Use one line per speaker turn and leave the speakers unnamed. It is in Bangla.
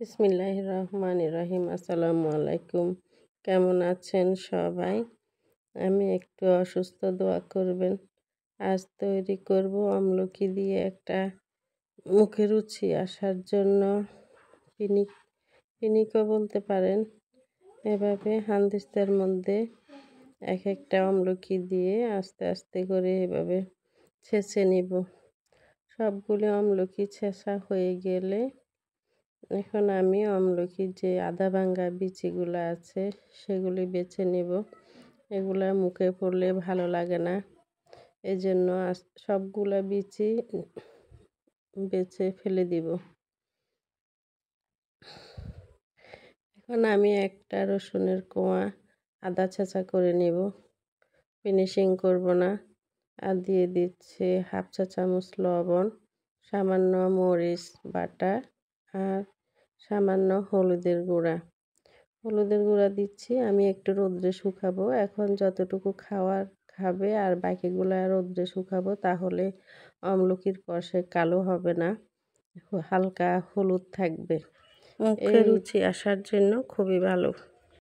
বিসমিল্লাহির রহমানির রহিম। আসসালামু আলাইকুম। কেমন আছেন সবাই? আমি একটু অসুস্থ, দোয়া করবেন। আজ তৈরি করব আমলকি দিয়ে একটা মুখে রুচি আসার জন্য পিনিক পিনিকও বলতে পারেন। এভাবে হান্দিস্তার মধ্যে এক একটা আমলকি দিয়ে আস্তে আস্তে করে এভাবে ছেঁচে নিব। সবগুলো আমলকি ছেঁচা হয়ে গেলে এখন আমি আমলকির যে আধা ভাঙ্গা বিচিগুলো আছে সেগুলি বেছে নেব। এগুলা মুখে পড়লে ভালো লাগে না, এজন্য সবগুলা বিচি বেছে ফেলে দিব। এখন আমি একটা রসুনের কোয়া আদা ছেঁচা করে নেব, ফিনিশিং করব না। আর দিয়ে দিচ্ছি হাফ চা চামচ লবণ, সামান্য মরিচ বাটা আর সামান্য হলুদের গুঁড়া। হলুদের গুঁড়া দিচ্ছি, আমি একটু রোদ্রে শুকাবো। এখন যতটুকু খাওয়ার খাবে আর বাকিগুলো রোদ্রে শুকাবো, তাহলে আমলকির কষে কালো হবে না, হালকা হলুদ থাকবে। মুখে রুচি আসার জন্য খুবই ভালো।